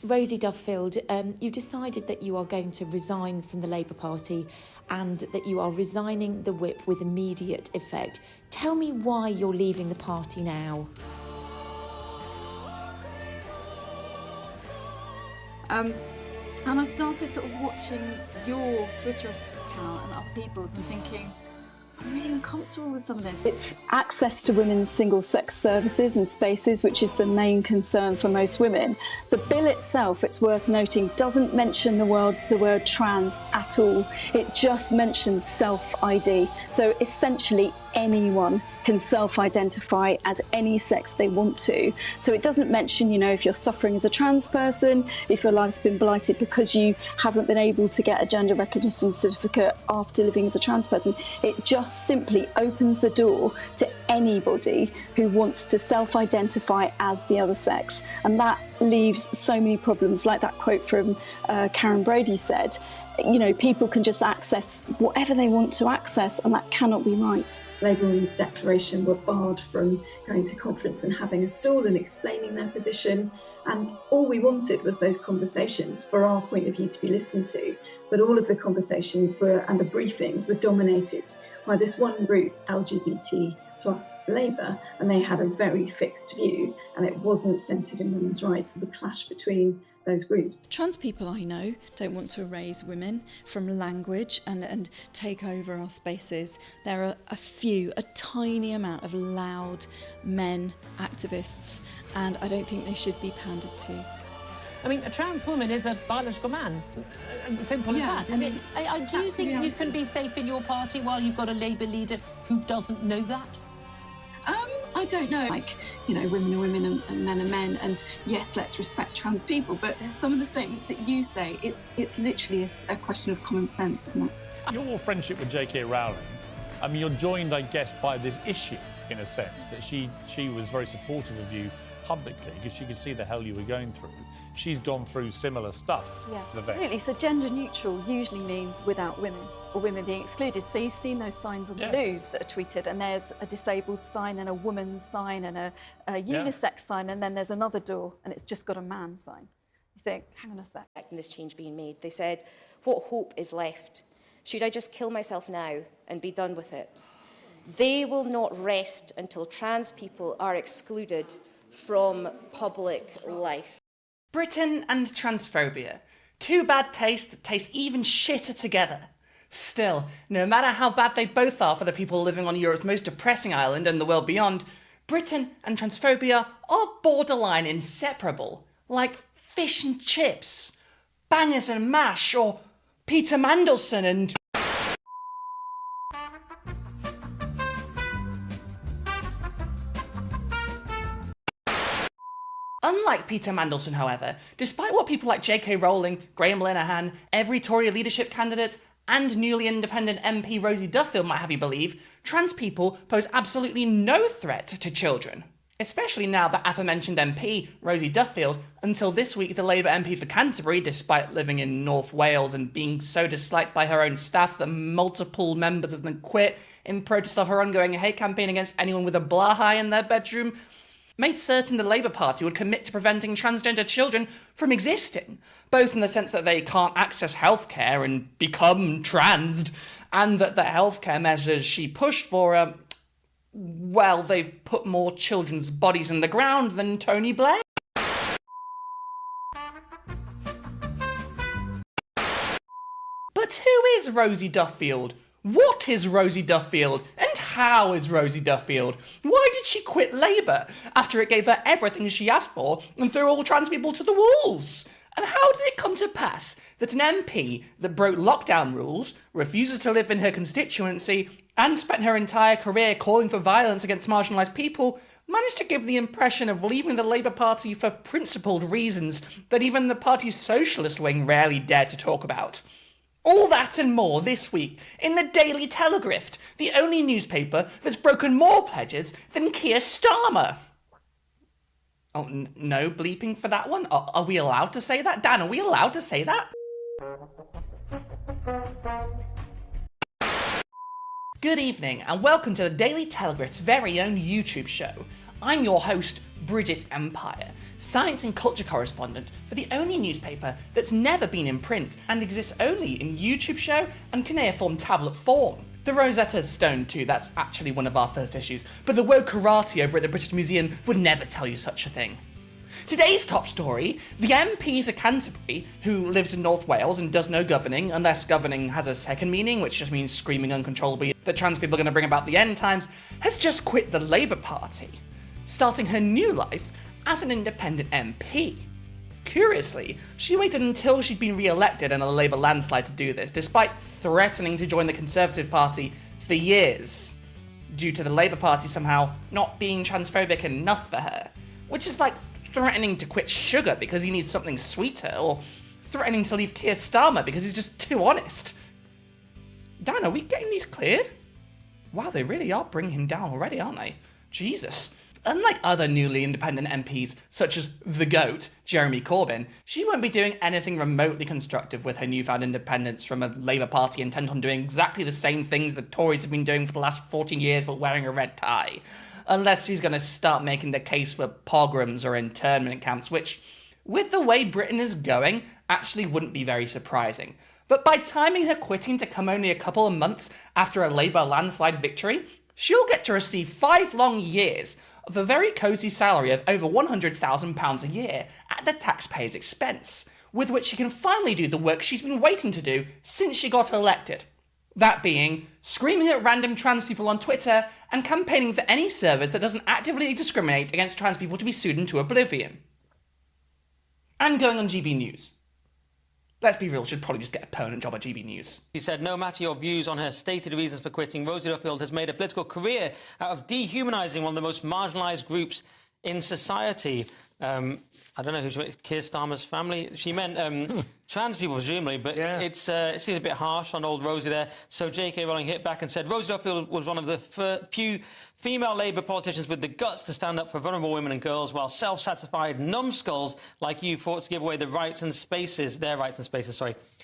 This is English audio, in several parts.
Rosie Duffield, you decided that you are going to resign from the Labour Party and that you are resigning the whip with immediate effect. Tell me why you're leaving the party now. And I started sort of watching your Twitter account and other people's and thinking, I'm really uncomfortable with some of this. It's access to women's single-sex services and spaces, which is the main concern for most women. The bill itself, it's worth noting, doesn't mention the word trans at all. It just mentions self-ID. So essentially anyone can self-identify as any sex they want to. So it doesn't mention, you know, if you're suffering as a trans person, if your life's been blighted because you haven't been able to get a gender recognition certificate after living as a trans person. It just simply opens the door to anybody who wants to self-identify as the other sex. And that leaves so many problems, like that quote from Karen Brady said. You know, people can just access whatever they want to access, and that cannot be right. Labour Women's Declaration were barred from going to conference and having a stall and explaining their position, and all we wanted was those conversations for our point of view to be listened to. But all of the conversations and the briefings were dominated by this one group, LGBT plus Labour, and they had a very fixed view, and it wasn't centred in women's rights. The clash between those groups. Trans people I know don't want to erase women from language and take over our spaces. There are a tiny amount of loud men activists, and I don't think they should be pandered to. I mean, a trans woman is a biological man. Simple as that, isn't it? Do you think you can be safe in your party while you've got a Labour leader who doesn't know that? I don't know. Like, you know, women are women and men are men, and yes, let's respect trans people, but some of the statements that you say, it's literally a question of common sense, isn't it? Your friendship with J.K. Rowling, I mean, you're joined, I guess, by this issue, in a sense, that she was very supportive of you publicly because she could see the hell you were going through. She's gone through similar stuff. Yeah, absolutely. So gender neutral usually means without women, or women being excluded. So you've seen those signs on the loos that are tweeted, and there's a disabled sign and a woman's sign and a unisex sign, and then there's another door and it's just got a man sign. You think, hang on a sec. This change being made, they said, what hope is left? Should I just kill myself now and be done with it? They will not rest until trans people are excluded from public life. Britain and transphobia. Two bad tastes that taste even shitter together. Still, no matter how bad they both are for the people living on Europe's most depressing island and the world beyond, Britain and transphobia are borderline inseparable, like fish and chips, bangers and mash, or Peter Mandelson and... Unlike Peter Mandelson, however, despite what people like J.K. Rowling, Graham Linehan, every Tory leadership candidate, and newly independent MP Rosie Duffield might have you believe, trans people pose absolutely no threat to children. Especially now that aforementioned MP, Rosie Duffield, until this week the Labour MP for Canterbury, despite living in North Wales and being so disliked by her own staff that multiple members of them quit in protest of her ongoing hate campaign against anyone with a blahi in their bedroom, made certain the Labour Party would commit to preventing transgender children from existing, both in the sense that they can't access healthcare and become transed, and that the healthcare measures she pushed for, well, they've put more children's bodies in the ground than Tony Blair. But who is Rosie Duffield? What is Rosie Duffield? And how is Rosie Duffield? Why did she quit Labour after it gave her everything she asked for and threw all trans people to the wolves? And how did it come to pass that an MP that broke lockdown rules, refuses to live in her constituency, and spent her entire career calling for violence against marginalised people, managed to give the impression of leaving the Labour Party for principled reasons that even the party's socialist wing rarely dared to talk about? All that and more this week in the Daily Telegraph, the only newspaper that's broken more pledges than Keir Starmer. Oh, no bleeping for that one? Are we allowed to say that? Dan, are we allowed to say that? Good evening and welcome to the Daily Telegraph's very own YouTube show. I'm your host, Brigitte Empire, science and culture correspondent for the only newspaper that's never been in print and exists only in YouTube show and cuneiform tablet form. The Rosetta Stone too, that's actually one of our first issues, but the woke karate over at the British Museum would never tell you such a thing. Today's top story, the MP for Canterbury, who lives in North Wales and does no governing, unless governing has a second meaning, which just means screaming uncontrollably that trans people are going to bring about the end times, has just quit the Labour Party, starting her new life as an independent MP. Curiously, she waited until she'd been re-elected in a Labour landslide to do this, despite threatening to join the Conservative Party for years, due to the Labour Party somehow not being transphobic enough for her, which is like threatening to quit sugar because he needs something sweeter, or threatening to leave Keir Starmer because he's just too honest. Dan, are we getting these cleared? Wow, they really are bringing him down already, aren't they? Jesus. Unlike other newly independent MPs, such as the GOAT, Jeremy Corbyn, she won't be doing anything remotely constructive with her newfound independence from a Labour Party intent on doing exactly the same things the Tories have been doing for the last 14 years but wearing a red tie. Unless she's going to start making the case for pogroms or internment camps, which, with the way Britain is going, actually wouldn't be very surprising. But by timing her quitting to come only a couple of months after a Labour landslide victory, she'll get to receive 5 long years of a very cosy salary of over £100,000 a year at the taxpayer's expense, with which she can finally do the work she's been waiting to do since she got elected. That being, screaming at random trans people on Twitter and campaigning for any service that doesn't actively discriminate against trans people to be sued into oblivion. And going on GB News. Let's be real, she'd probably just get a permanent job at GB News. She said, no matter your views on her stated reasons for quitting, Rosie Duffield has made a political career out of dehumanising one of the most marginalised groups in society. I don't know who she meant, Keir Starmer's family. She meant trans people, presumably, but yeah. It seems a bit harsh on old Rosie there. So J.K. Rowling hit back and said, Rosie Duffield was one of the few female Labour politicians with the guts to stand up for vulnerable women and girls, while self-satisfied numbskulls like you fought to give away their rights and spaces, Yeah.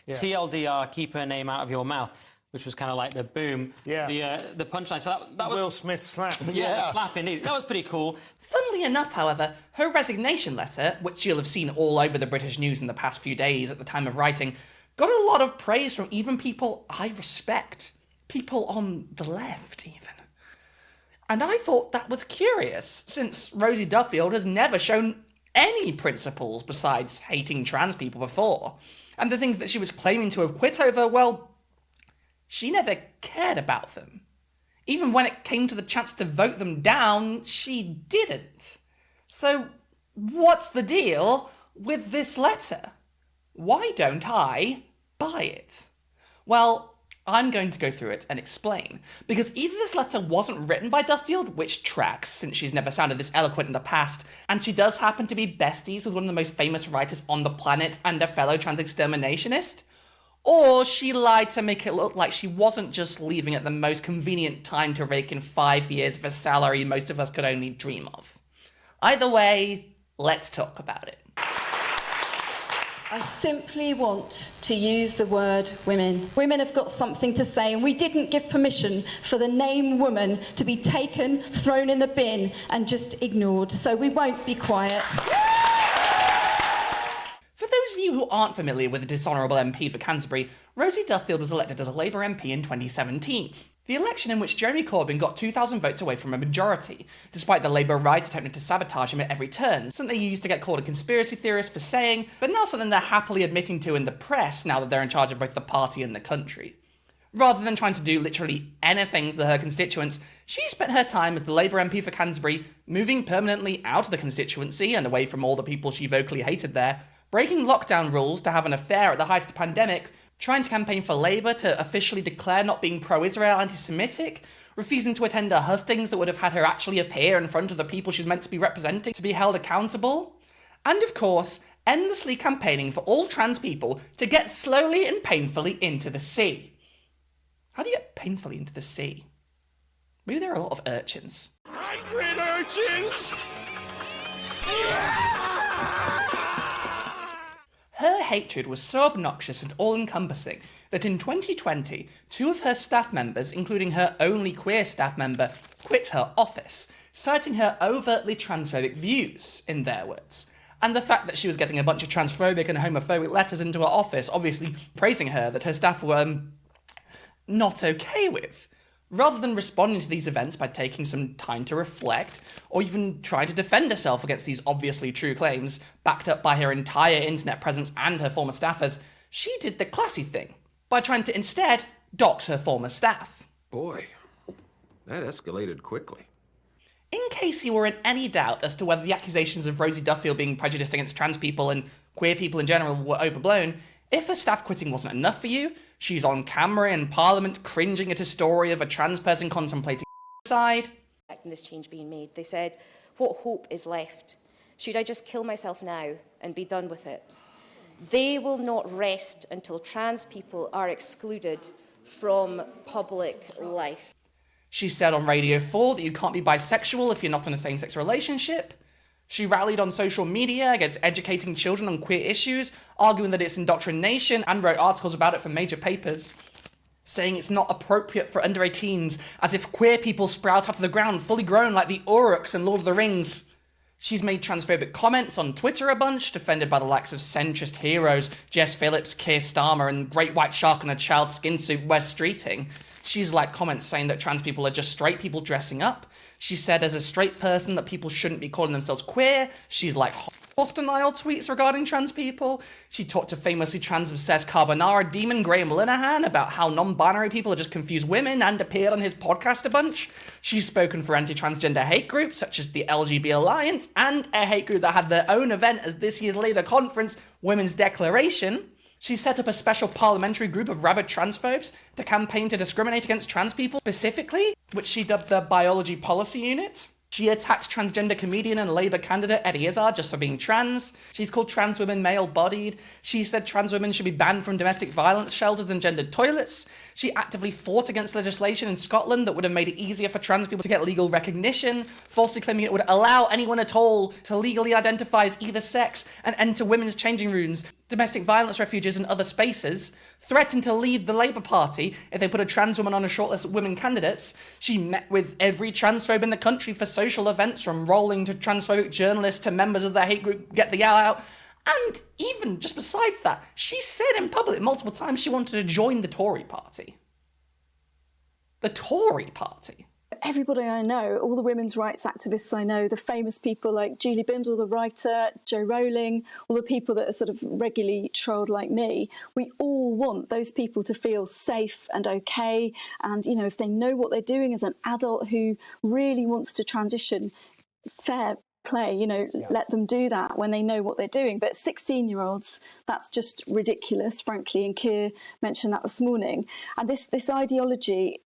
TLDR, keep her name out of your mouth. Which was kind of like the boom, the punchline. So that was Will Smith slap. Yeah, slap indeed. That was pretty cool. Funnily enough, however, her resignation letter, which you'll have seen all over the British news in the past few days at the time of writing, got a lot of praise from even people I respect. People on the left, even. And I thought that was curious, since Rosie Duffield has never shown any principles besides hating trans people before. And the things that she was claiming to have quit over, well, she never cared about them. Even when it came to the chance to vote them down, she didn't. So, what's the deal with this letter? Why don't I buy it? Well, I'm going to go through it and explain. Because either this letter wasn't written by Duffield, which tracks since she's never sounded this eloquent in the past, and she does happen to be besties with one of the most famous writers on the planet and a fellow trans exterminationist, or she lied to make it look like she wasn't just leaving at the most convenient time to rake in 5 years of a salary most of us could only dream of. Either way, let's talk about it. I simply want to use the word women. Women have got something to say, and we didn't give permission for the name woman to be taken, thrown in the bin, and just ignored, so we won't be quiet. For those of you who aren't familiar with the dishonourable MP for Canterbury, Rosie Duffield was elected as a Labour MP in 2017, the election in which Jeremy Corbyn got 2,000 votes away from a majority, despite the Labour right attempting to sabotage him at every turn, something they used to get called a conspiracy theorist for saying, but now something they're happily admitting to in the press now that they're in charge of both the party and the country. Rather than trying to do literally anything for her constituents, she spent her time as the Labour MP for Canterbury, moving permanently out of the constituency and away from all the people she vocally hated there, breaking lockdown rules to have an affair at the height of the pandemic, trying to campaign for Labour to officially declare not being pro-Israel anti-Semitic, refusing to attend a hustings that would have had her actually appear in front of the people she's meant to be representing to be held accountable, and of course, endlessly campaigning for all trans people to get slowly and painfully into the sea. How do you get painfully into the sea? Maybe there are a lot of urchins. Hybrid urchins! Her hatred was so obnoxious and all-encompassing that in 2020, 2 of her staff members, including her only queer staff member, quit her office, citing her overtly transphobic views, in their words. And the fact that she was getting a bunch of transphobic and homophobic letters into her office, obviously praising her, that her staff were not okay with. Rather than responding to these events by taking some time to reflect, or even try to defend herself against these obviously true claims, backed up by her entire internet presence and her former staffers, she did the classy thing, by trying to instead dox her former staff. Boy, that escalated quickly. In case you were in any doubt as to whether the accusations of Rosie Duffield being prejudiced against trans people and queer people in general were overblown, if her staff quitting wasn't enough for you, she's on camera in Parliament cringing at a story of a trans person contemplating suicide. In this change being made, they said, what hope is left? Should I just kill myself now and be done with it? They will not rest until trans people are excluded from public life. She said on Radio 4 that you can't be bisexual if you're not in a same-sex relationship. She rallied on social media against educating children on queer issues, arguing that it's indoctrination, and wrote articles about it for major papers, saying it's not appropriate for under-18s, as if queer people sprout out of the ground fully grown like the Uruks in Lord of the Rings. She's made transphobic comments on Twitter a bunch, defended by the likes of centrist heroes Jess Phillips, Keir Starmer, and Great White Shark in a child skin suit Wes Streeting. She's liked comments saying that trans people are just straight people dressing up. She said as a straight person that people shouldn't be calling themselves queer. She's liked Holocaust denial tweets regarding trans people. She talked to famously trans-obsessed carbonara demon Graham Linehan about how non-binary people are just confused women and appeared on his podcast a bunch. She's spoken for anti-transgender hate groups such as the LGB Alliance and a hate group that had their own event as this year's Labour conference, Women's Declaration. She set up a special parliamentary group of rabid transphobes to campaign to discriminate against trans people specifically, which she dubbed the Biology Policy Unit. She attacked transgender comedian and Labour candidate Eddie Izzard just for being trans. She's called trans women male-bodied. She said trans women should be banned from domestic violence shelters and gendered toilets. She actively fought against legislation in Scotland that would have made it easier for trans people to get legal recognition, falsely claiming it would allow anyone at all to legally identify as either sex and enter women's changing rooms, domestic violence refuges and other spaces, threatened to leave the Labour Party if they put a trans woman on a shortlist of women candidates. She met with every transphobe in the country for social events, from rolling to transphobic journalists to members of their hate group Get the Yell Out. And even just besides that, she said in public multiple times she wanted to join the Tory party. The Tory party. Everybody I know, all the women's rights activists I know, the famous people like Julie Bindel, the writer, Jo Rowling, all the people that are sort of regularly trolled like me, we all want those people to feel safe and okay. And, you know, if they know what they're doing as an adult who really wants to transition, fair play, you know, let them do that when they know what they're doing. But 16-year-olds, that's just ridiculous, frankly. And Keir mentioned that this morning. And this ideology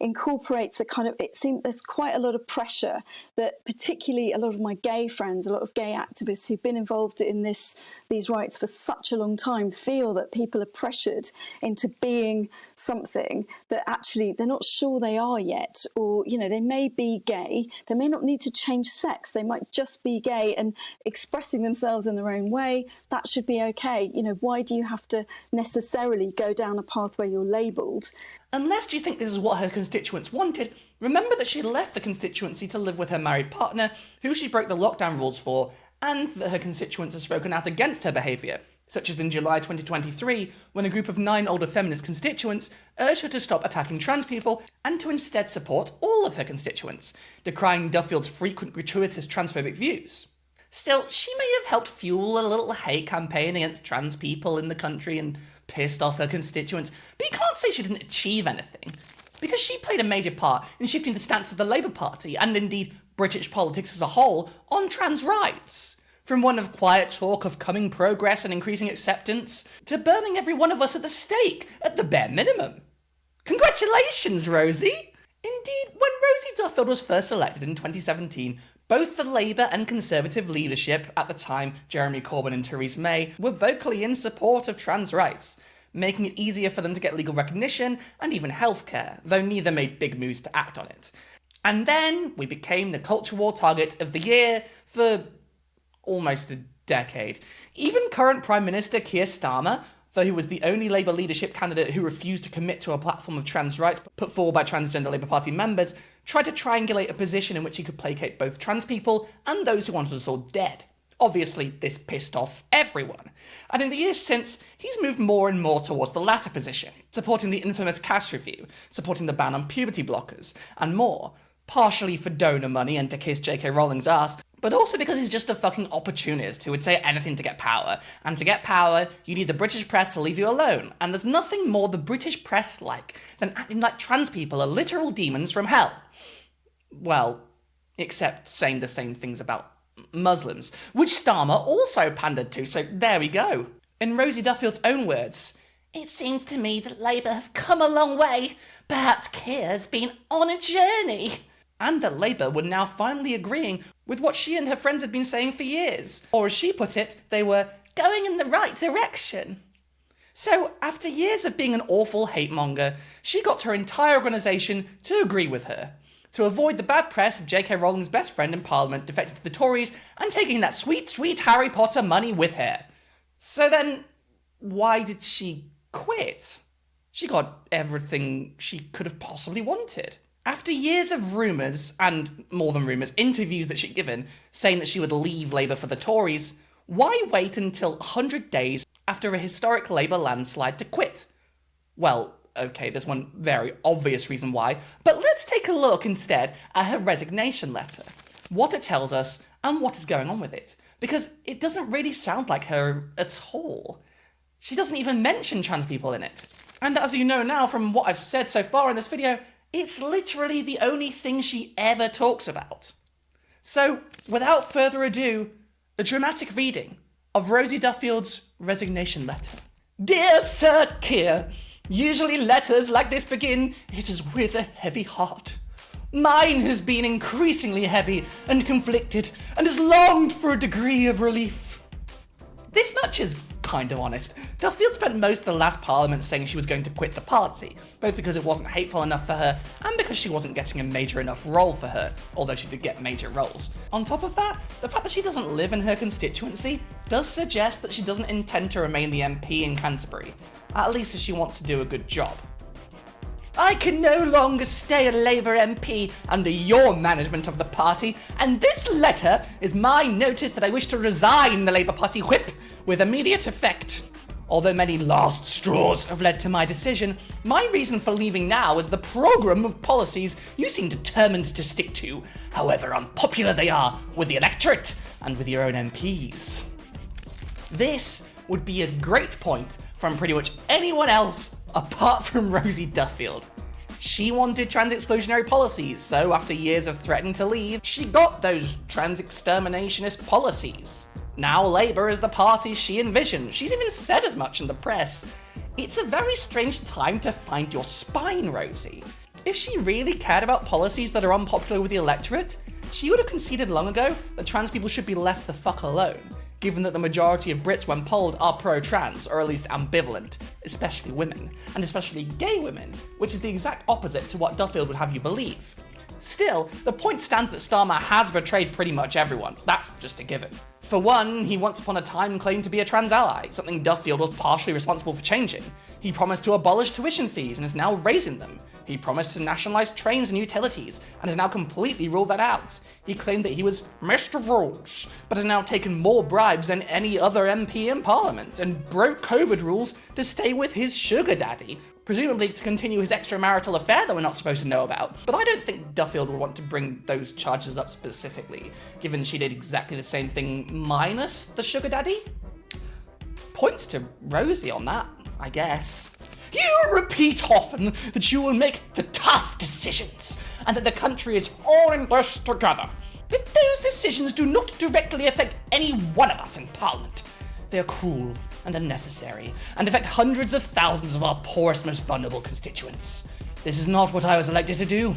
incorporates a kind of, it seems there's quite a lot of pressure that particularly a lot of my gay friends, a lot of gay activists who've been involved in these rights for such a long time feel that people are pressured into being something that actually they're not sure they are yet. Or, you know, they may be gay, they may not need to change sex, they might just be gay and expressing themselves in their own way. That should be okay. You know, why do you have to necessarily go down a path where you're labelled? Unless you think this is what her constituents wanted, remember that she left the constituency to live with her married partner, who she broke the lockdown rules for, and that her constituents have spoken out against her behaviour, such as in July 2023, when a group of 9 older feminist constituents urged her to stop attacking trans people and to instead support all of her constituents, decrying Duffield's frequent gratuitous transphobic views. Still, she may have helped fuel a little hate campaign against trans people in the country and pissed off her constituents, but you can't say she didn't achieve anything, because she played a major part in shifting the stance of the Labour Party, and indeed British politics as a whole, on trans rights. From one of quiet talk of coming progress and increasing acceptance, to burning every one of us at the stake, at the bare minimum. Congratulations, Rosie! Indeed, when Rosie Duffield was first elected in 2017, both the Labour and Conservative leadership at the time, Jeremy Corbyn and Theresa May, were vocally in support of trans rights, making it easier for them to get legal recognition and even healthcare, though neither made big moves to act on it. And then we became the culture war target of the year for almost a decade. Even current Prime Minister Keir Starmer though he was the only Labour leadership candidate who refused to commit to a platform of trans rights put forward by transgender Labour Party members, tried to triangulate a position in which he could placate both trans people and those who wanted us all dead. Obviously, this pissed off everyone, and in the years since, he's moved more and more towards the latter position, supporting the infamous caste review, supporting the ban on puberty blockers, and more, partially for donor money and to kiss J.K. Rowling's ass, but also because he's just a fucking opportunist who would say anything to get power, and to get power, you need the British press to leave you alone, and there's nothing more the British press like than acting like trans people are literal demons from hell. Well, except saying the same things about Muslims, which Starmer also pandered to, so there we go. In Rosie Duffield's own words, "It seems to me that Labour have come a long way. Perhaps Keir's been on a journey." And that Labour were now finally agreeing with what she and her friends had been saying for years. Or as she put it, they were going in the right direction. So, after years of being an awful hate-monger, she got her entire organisation to agree with her, to avoid the bad press of J.K. Rowling's best friend in Parliament defecting to the Tories and taking that sweet, sweet Harry Potter money with her. So then, why did she quit? She got everything she could have possibly wanted. After years of rumours, and more than rumours, interviews that she'd given, saying that she would leave Labour for the Tories, why wait until 100 days after a historic Labour landslide to quit? Well, okay, there's one very obvious reason why, but let's take a look instead at her resignation letter, what it tells us and what is going on with it, because it doesn't really sound like her at all. She doesn't even mention trans people in it. And as you know now from what I've said so far in this video, it's literally the only thing she ever talks about. So, without further ado, a dramatic reading of Rosie Duffield's resignation letter. Dear Sir Keir, usually letters like this begin, "It is with a heavy heart." Mine has been increasingly heavy and conflicted and has longed for a degree of relief. This much is kind of honest. Duffield spent most of the last Parliament saying she was going to quit the party, both because it wasn't hateful enough for her and because she wasn't getting a major enough role for her, although she did get major roles. On top of that, the fact that she doesn't live in her constituency does suggest that she doesn't intend to remain the MP in Canterbury, at least if she wants to do a good job. I can no longer stay a Labour MP under your management of the party, and this letter is my notice that I wish to resign the Labour Party whip with immediate effect. Although many last straws have led to my decision, my reason for leaving now is the programme of policies you seem determined to stick to, however unpopular they are with the electorate and with your own MPs. This would be a great point from pretty much anyone else apart from Rosie Duffield. She wanted trans exclusionary policies, so after years of threatening to leave, she got those trans exterminationist policies. Now Labour is the party she envisioned. She's even said as much in the press. It's a very strange time to find your spine, Rosie. If she really cared about policies that are unpopular with the electorate, she would have conceded long ago that trans people should be left the fuck alone, given that the majority of Brits when polled are pro-trans, or at least ambivalent, especially women, and especially gay women, which is the exact opposite to what Duffield would have you believe. Still, the point stands that Starmer has betrayed pretty much everyone. That's just a given. For one, he once upon a time claimed to be a trans ally, something Duffield was partially responsible for changing. He promised to abolish tuition fees and is now raising them. He promised to nationalise trains and utilities, and has now completely ruled that out. He claimed that he was Mr. Rules, but has now taken more bribes than any other MP in Parliament, and broke COVID rules to stay with his sugar daddy, presumably to continue his extramarital affair that we're not supposed to know about. But I don't think Duffield would want to bring those charges up specifically, given she did exactly the same thing minus the sugar daddy. Points to Rosie on that, I guess. You repeat often that you will make the tough decisions, and that the country is all in this together. But those decisions do not directly affect any one of us in Parliament. They are cruel and unnecessary, and affect hundreds of thousands of our poorest, most vulnerable constituents. This is not what I was elected to do.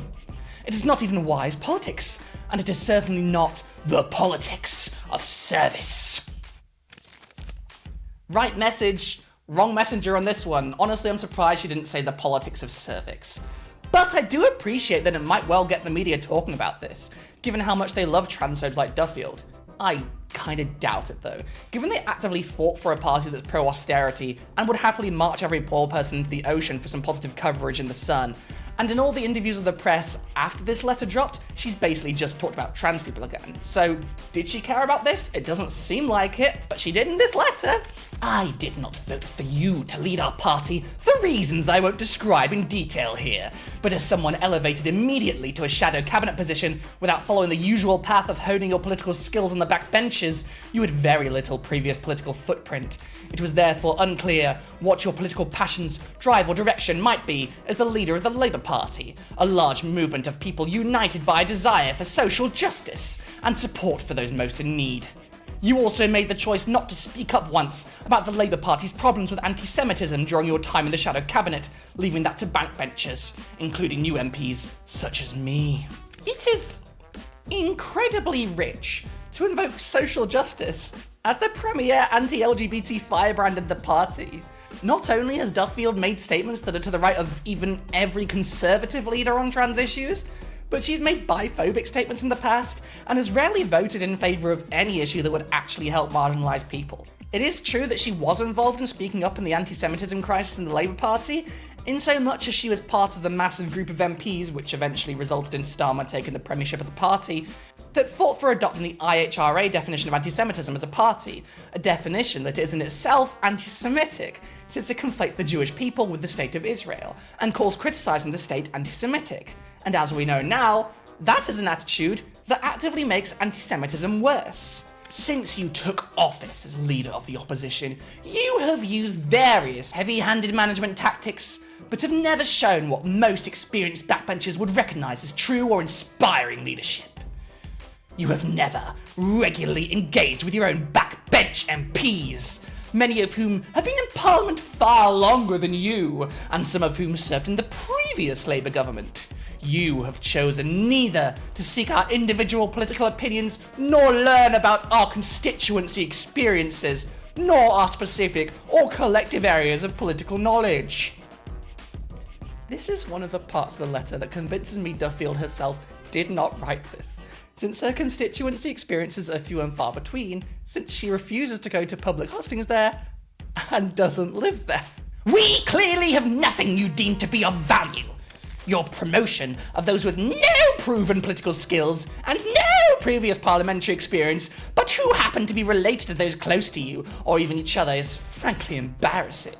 It is not even wise politics, and it is certainly not the politics of service. Right message, wrong messenger on this one. Honestly, I'm surprised she didn't say the politics of cervix. But I do appreciate that it might well get the media talking about this, given how much they love transphobes like Duffield. I Kinda doubt it though, given they actively fought for a party that's pro-austerity and would happily march every poor person into the ocean for some positive coverage in the Sun. And in all the interviews with the press after this letter dropped, she's basically just talked about trans people again. So, did she care about this? It doesn't seem like it, but she did in this letter. I did not vote for you to lead our party for reasons I won't describe in detail here. But as someone elevated immediately to a shadow cabinet position without following the usual path of honing your political skills on the backbenches, you had very little previous political footprint. It was therefore unclear what your political passions, drive or direction might be as the leader of the Labour Party, a large movement of people united by a desire for social justice and support for those most in need. You also made the choice not to speak up once about the Labour Party's problems with anti-Semitism during your time in the shadow cabinet, leaving that to backbenchers, including new MPs such as me. It is incredibly rich to invoke social justice as the premier anti-LGBT firebrand of the party. Not only has Duffield made statements that are to the right of even every Conservative leader on trans issues, but she's made biphobic statements in the past and has rarely voted in favour of any issue that would actually help marginalised people. It is true that she was involved in speaking up in the anti-Semitism crisis in the Labour Party, in so much as she was part of the massive group of MPs, which eventually resulted in Starmer taking the premiership of the party, that fought for adopting the IHRA definition of anti-Semitism as a party, a definition that is in itself anti-Semitic, since it conflates the Jewish people with the State of Israel, and calls criticising the state anti-Semitic. And as we know now, that is an attitude that actively makes anti-Semitism worse. Since you took office as leader of the opposition, you have used various heavy-handed management tactics, but have never shown what most experienced backbenchers would recognise as true or inspiring leadership. You have never regularly engaged with your own backbench MPs, many of whom have been in Parliament far longer than you, and some of whom served in the previous Labour government. You have chosen neither to seek our individual political opinions, nor learn about our constituency experiences, nor our specific or collective areas of political knowledge. This is one of the parts of the letter that convinces me Duffield herself did not write this, since her constituency experiences are few and far between, since she refuses to go to public hustings there and doesn't live there. We clearly have nothing you deem to be of value. Your promotion of those with no proven political skills and no previous parliamentary experience, but who happen to be related to those close to you or even each other, is frankly embarrassing.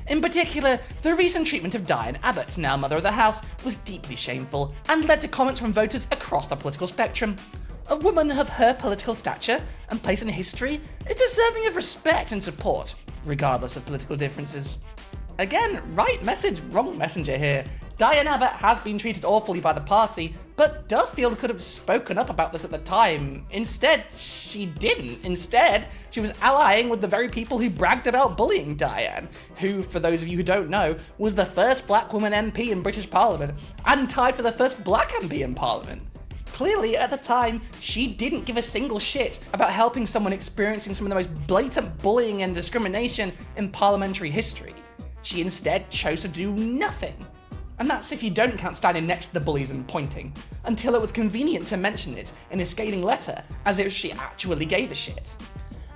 In particular, the recent treatment of Diane Abbott, now Mother of the House, was deeply shameful and led to comments from voters across the political spectrum. A woman of her political stature and place in history is deserving of respect and support, regardless of political differences. Again, right message, wrong messenger here. Diane Abbott has been treated awfully by the party, but Duffield could have spoken up about this at the time. Instead, she didn't. Instead, she was allying with the very people who bragged about bullying Diane, who, for those of you who don't know, was the first black woman MP in British Parliament, and tied for the first black MP in Parliament. Clearly, at the time, she didn't give a single shit about helping someone experiencing some of the most blatant bullying and discrimination in parliamentary history. She instead chose to do nothing. And that's if you don't count standing next to the bullies and pointing, until it was convenient to mention it in a scathing letter, as if she actually gave a shit.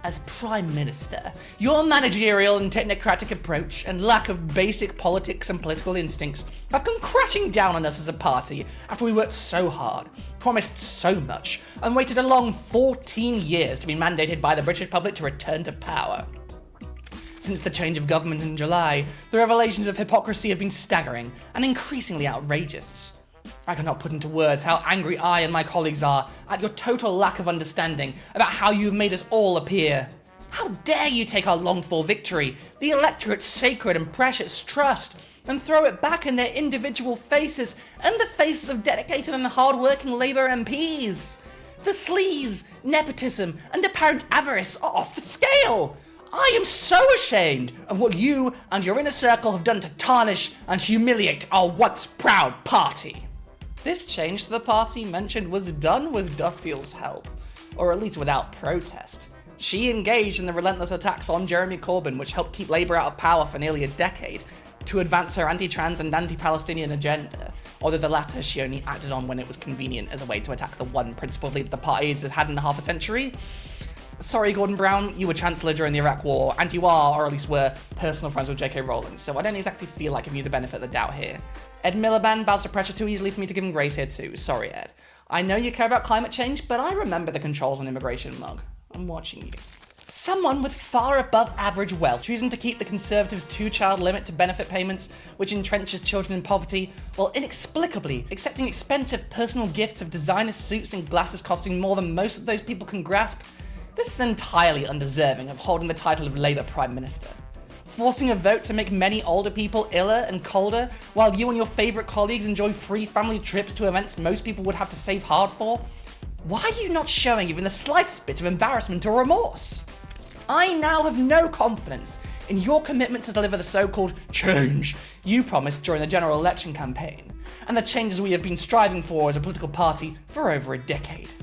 As Prime Minister, your managerial and technocratic approach and lack of basic politics and political instincts have come crashing down on us as a party after we worked so hard, promised so much, and waited a long 14 years to be mandated by the British public to return to power. Since the change of government in July, the revelations of hypocrisy have been staggering and increasingly outrageous. I cannot put into words how angry I and my colleagues are at your total lack of understanding about how you've made us all appear. How dare you take our longed-for victory, the electorate's sacred and precious trust, and throw it back in their individual faces and the faces of dedicated and hard-working Labour MPs. The sleaze, nepotism, and apparent avarice are off the scale. I am so ashamed of what you and your inner circle have done to tarnish and humiliate our once proud party. This change to the party mentioned was done with Duffield's help, or at least without protest. She engaged in the relentless attacks on Jeremy Corbyn, which helped keep Labour out of power for nearly a decade, to advance her anti-trans and anti-Palestinian agenda, although the latter she only acted on when it was convenient as a way to attack the one principal leader the party has had in half a century. Sorry, Gordon Brown, you were Chancellor during the Iraq War, and you are, or at least were, personal friends with J.K. Rowling, so I don't exactly feel like giving you the benefit of the doubt here. Ed Miliband bows to pressure too easily for me to give him grace here too. Sorry, Ed. I know you care about climate change, but I remember the controls on immigration, Mug. I'm watching you. Someone with far above average wealth choosing to keep the Conservatives' 2-child limit to benefit payments, which entrenches children in poverty, while inexplicably accepting expensive personal gifts of designer suits and glasses costing more than most of those people can grasp, this is entirely undeserving of holding the title of Labour Prime Minister. Forcing a vote to make many older people iller and colder, while you and your favourite colleagues enjoy free family trips to events most people would have to save hard for? Why are you not showing even the slightest bit of embarrassment or remorse? I now have no confidence in your commitment to deliver the so-called change you promised during the general election campaign, and the changes we have been striving for as a political party for over a decade.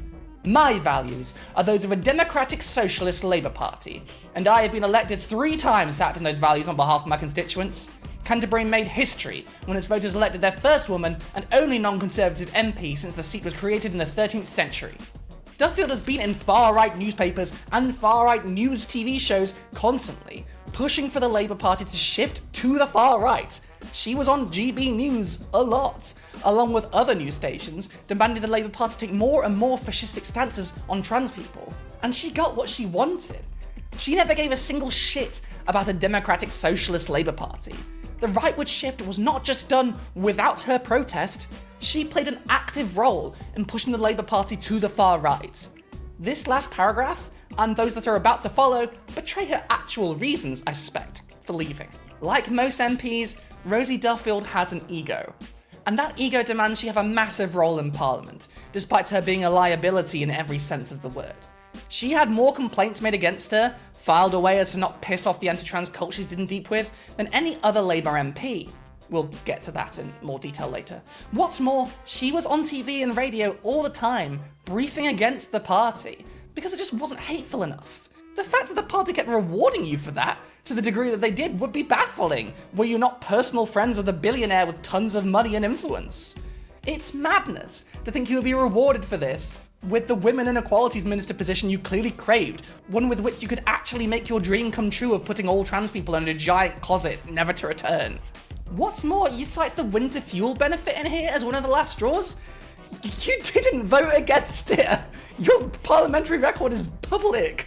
My values are those of a democratic socialist Labour Party, and I have been elected 3 times to act on those values on behalf of my constituents. Canterbury made history when its voters elected their first woman and only non-Conservative MP since the seat was created in the 13th century. Duffield has been in far-right newspapers and far-right news TV shows constantly, pushing for the Labour Party to shift to the far right. She was on GB News a lot, along with other news stations, demanding the Labour Party take more and more fascistic stances on trans people. And she got what she wanted. She never gave a single shit about a democratic socialist Labour Party. The rightward shift was not just done without her protest, she played an active role in pushing the Labour Party to the far right. This last paragraph, and those that are about to follow, betray her actual reasons, I suspect, for leaving. Like most MPs, Rosie Duffield has an ego. And that ego demands she have a massive role in Parliament, despite her being a liability in every sense of the word. She had more complaints made against her, filed away as to not piss off the anti-trans cult she's in deep with, than any other Labour MP. We'll get to that in more detail later. What's more, she was on TV and radio all the time, briefing against the party, because it just wasn't hateful enough. The fact that the party kept rewarding you for that, to the degree that they did, would be baffling, were you not personal friends with a billionaire with tons of money and influence. It's madness to think you would be rewarded for this, with the Women and Equalities Minister position you clearly craved, one with which you could actually make your dream come true of putting all trans people in a giant closet, never to return. What's more, you cite the winter fuel benefit in here as one of the last straws? You didn't vote against it! Your parliamentary record is public!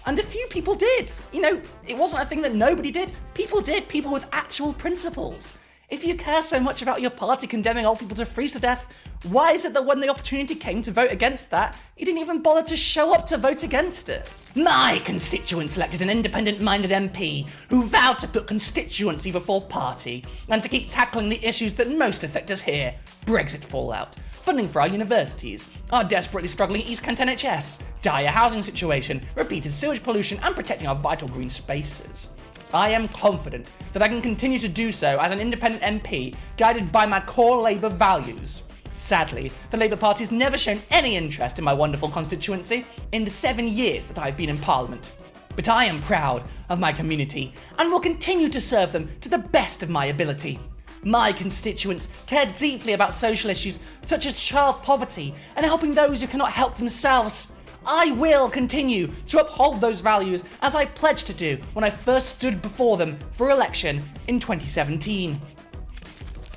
And a few people did. You know, it wasn't a thing that nobody did. People did, people with actual principles. If you care so much about your party condemning old people to freeze to death, why is it that when the opportunity came to vote against that, you didn't even bother to show up to vote against it? My constituents elected an independent-minded MP who vowed to put constituency before party and to keep tackling the issues that most affect us here. Brexit fallout, funding for our universities, our desperately struggling East Kent NHS, dire housing situation, repeated sewage pollution and protecting our vital green spaces. I am confident that I can continue to do so as an independent MP guided by my core Labour values. Sadly, the Labour Party has never shown any interest in my wonderful constituency in the 7 years that I've been in Parliament. But I am proud of my community and will continue to serve them to the best of my ability. My constituents care deeply about social issues such as child poverty and helping those who cannot help themselves. I will continue to uphold those values as I pledged to do when I first stood before them for election in 2017.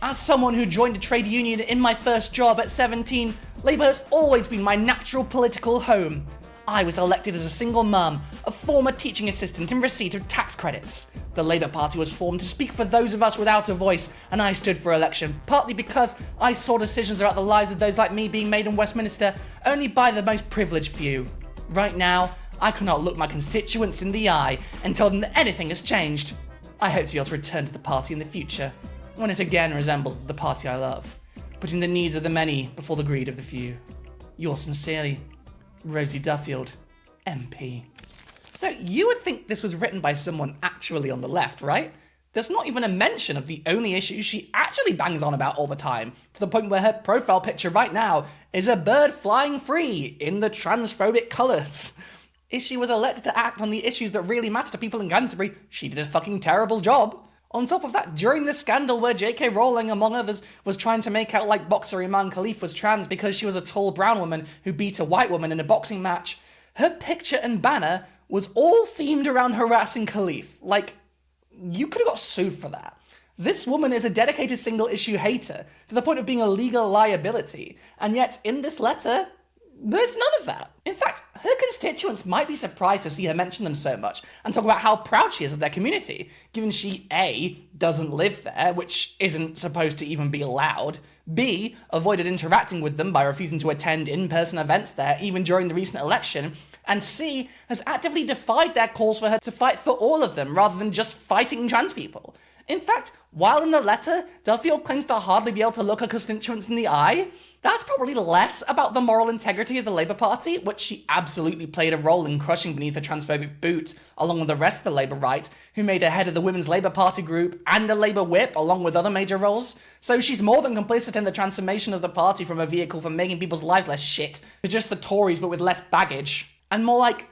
As someone who joined a trade union in my first job at 17, Labour has always been my natural political home. I was elected as a single mum, a former teaching assistant in receipt of tax credits. The Labour Party was formed to speak for those of us without a voice, and I stood for election, partly because I saw decisions about the lives of those like me being made in Westminster only by the most privileged few. Right now, I cannot look my constituents in the eye and tell them that anything has changed. I hope to be able to return to the party in the future, when it again resembles the party I love, putting the needs of the many before the greed of the few. Yours sincerely, Rosie Duffield, MP. So you would think this was written by someone actually on the left, right? There's not even a mention of the only issues she actually bangs on about all the time, to the point where her profile picture right now is a bird flying free in the transphobic colours. If she was elected to act on the issues that really matter to people in Canterbury, she did a fucking terrible job. On top of that, during this scandal where J.K. Rowling, among others, was trying to make out like boxer Iman Khalif was trans because she was a tall brown woman who beat a white woman in a boxing match, Her picture and banner was all themed around harassing Khalif. Like, you could have got sued for that. This woman is a dedicated single-issue hater, to the point of being a legal liability, and yet in this letter, there's none of that. In fact, her constituents might be surprised to see her mention them so much and talk about how proud she is of their community, given she A, doesn't live there, which isn't supposed to even be allowed, B, avoided interacting with them by refusing to attend in-person events there even during the recent election, and C, has actively defied their calls for her to fight for all of them rather than just fighting trans people. In fact, while in the letter, Duffield claims to hardly be able to look her constituents in the eye, that's probably less about the moral integrity of the Labour Party, which she absolutely played a role in crushing beneath her transphobic boot, along with the rest of the Labour right, who made her head of the Women's Labour Party group and a Labour whip, along with other major roles. So she's more than complicit in the transformation of the party from a vehicle for making people's lives less shit to just the Tories but with less baggage. And more like,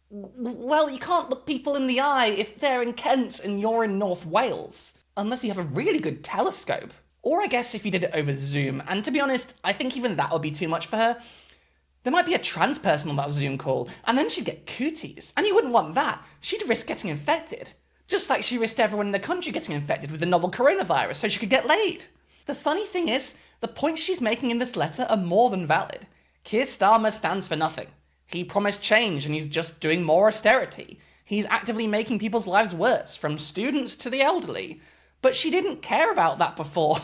well, you can't look people in the eye if they're in Kent and you're in North Wales, unless you have a really good telescope. Or I guess if you did it over Zoom, and to be honest, I think even that would be too much for her. There might be a trans person on that Zoom call, and then she'd get cooties, and you wouldn't want that. She'd risk getting infected. Just like she risked everyone in the country getting infected with the novel coronavirus so she could get laid. The funny thing is, the points she's making in this letter are more than valid. Keir Starmer stands for nothing. He promised change and he's just doing more austerity. He's actively making people's lives worse, from students to the elderly. But she didn't care about that before.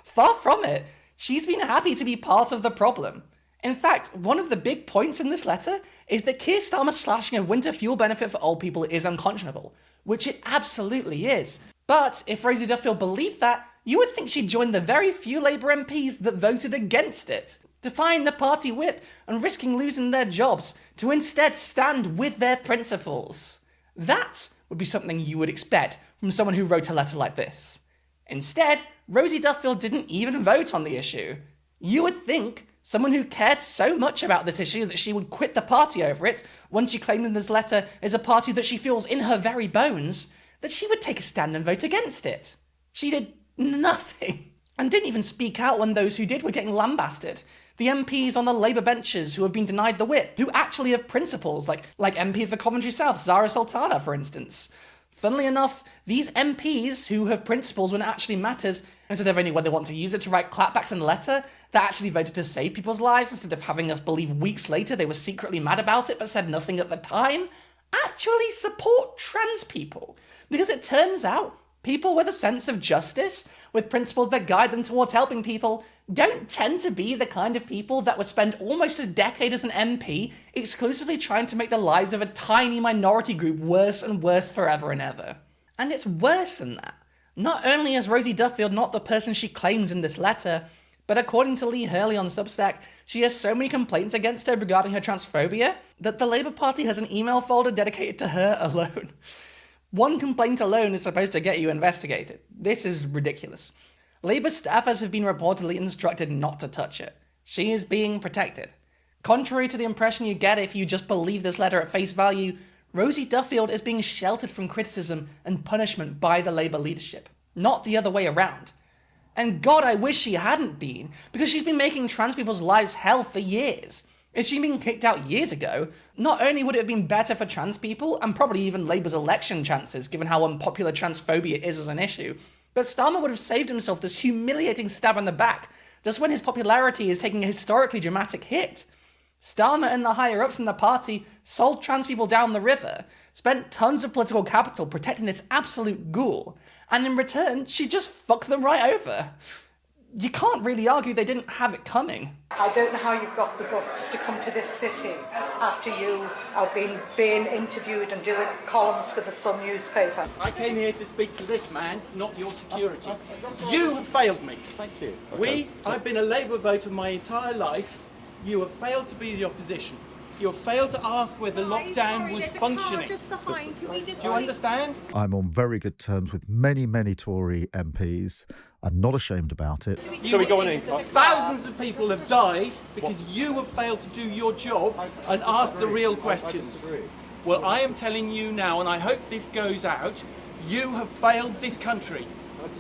Far from it. She's been happy to be part of the problem. In fact, one of the big points in this letter is that Keir Starmer's slashing of winter fuel benefit for old people is unconscionable, which it absolutely is. But if Rosie Duffield believed that, you would think she'd join the very few Labour MPs that voted against it, defying the party whip and risking losing their jobs to instead stand with their principles. That would be something you would expect from someone who wrote a letter like this. Instead, Rosie Duffield didn't even vote on the issue. You would think someone who cared so much about this issue that she would quit the party over it, when she claimed in this letter is a party that she feels in her very bones, that she would take a stand and vote against it. She did nothing, and didn't even speak out when those who did were getting lambasted. The MPs on the Labour benches who have been denied the whip, who actually have principles, like MP for Coventry South, Zara Sultana, for instance. Funnily enough, these MPs who have principles when it actually matters, instead of only when they want to use it to write clapbacks in a letter, that actually voted to save people's lives instead of having us believe weeks later they were secretly mad about it but said nothing at the time, actually support trans people. Because it turns out people with a sense of justice, with principles that guide them towards helping people, don't tend to be the kind of people that would spend almost a decade as an MP exclusively trying to make the lives of a tiny minority group worse and worse forever and ever. And it's worse than that. Not only is Rosie Duffield not the person she claims in this letter, but according to Lee Hurley on Substack, she has so many complaints against her regarding her transphobia that the Labour Party has an email folder dedicated to her alone. One complaint alone is supposed to get you investigated. This is ridiculous. Labour staffers have been reportedly instructed not to touch it. She is being protected. Contrary to the impression you get if you just believe this letter at face value, Rosie Duffield is being sheltered from criticism and punishment by the Labour leadership, not the other way around. And God, I wish she hadn't been, because she's been making trans people's lives hell for years. If she'd been kicked out years ago, not only would it have been better for trans people, and probably even Labour's election chances, given how unpopular transphobia is as an issue, but Starmer would have saved himself this humiliating stab in the back, just when his popularity is taking a historically dramatic hit. Starmer and the higher-ups in the party sold trans people down the river, spent tons of political capital protecting this absolute ghoul, and in return, she just fucked them right over. You can't really argue they didn't have it coming. I don't know how you've got the guts to come to this city after you have been being interviewed and doing columns for the Sun newspaper. I came here to speak to this man, not your security. You have failed me. Thank you. I've been a Labour voter my entire life. You have failed to be the opposition. You have failed to ask whether lockdown was functioning. Do you understand? I'm on very good terms with many, many Tory MPs. I'm not ashamed about it. Shall we go on? Thousands of people have died because you have failed to do your job and ask the real questions. Well, I am telling you now, and I hope this goes out, you have failed this country.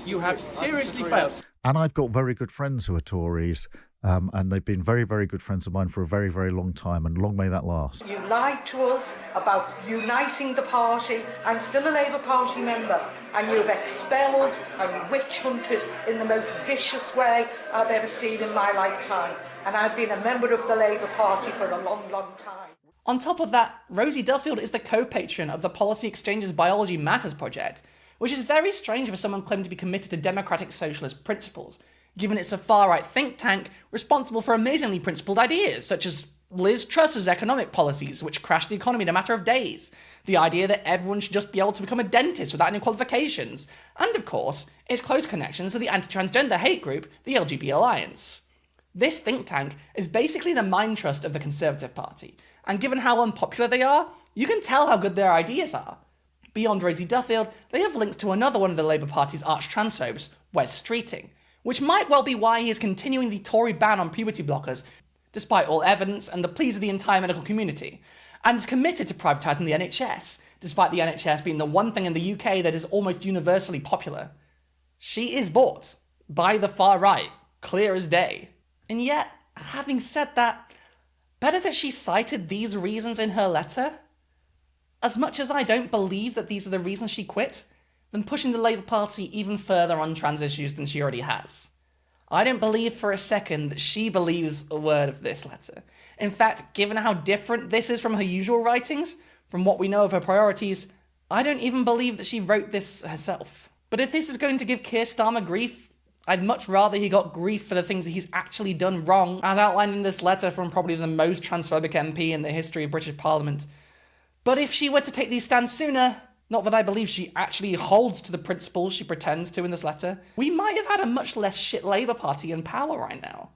You have seriously failed. And I've got very good friends who are Tories. And they've been very, very good friends of mine for a very, very long time, and long may that last. You lied to us about uniting the party. I'm still a Labour Party member, and you've expelled and witch hunted in the most vicious way I've ever seen in my lifetime. And I've been a member of the Labour Party for a long, long time. On top of that, Rosie Duffield is the co-patron of the Policy Exchange's Biology Matters project, which is very strange for someone claiming to be committed to democratic socialist principles, given it's a far-right think tank responsible for amazingly principled ideas, such as Liz Truss's economic policies, which crashed the economy in a matter of days, the idea that everyone should just be able to become a dentist without any qualifications, and of course, its close connections to the anti-transgender hate group, the LGBT Alliance. This think tank is basically the mind trust of the Conservative Party, and given how unpopular they are, you can tell how good their ideas are. Beyond Rosie Duffield, they have links to another one of the Labour Party's arch-transphobes, Wes Streeting, which might well be why he is continuing the Tory ban on puberty blockers, despite all evidence and the pleas of the entire medical community, and is committed to privatising the NHS, despite the NHS being the one thing in the UK that is almost universally popular. She is bought by the far right, clear as day. And yet, having said that, better that she cited these reasons in her letter. As much as I don't believe that these are the reasons she quit, than pushing the Labour Party even further on trans issues than she already has. I don't believe for a second that she believes a word of this letter. In fact, given how different this is from her usual writings, from what we know of her priorities, I don't even believe that she wrote this herself. But if this is going to give Keir Starmer grief, I'd much rather he got grief for the things that he's actually done wrong, as outlined in this letter from probably the most transphobic MP in the history of British Parliament. But if she were to take these stands sooner, not that I believe she actually holds to the principles she pretends to in this letter, we might have had a much less shit Labour Party in power right now.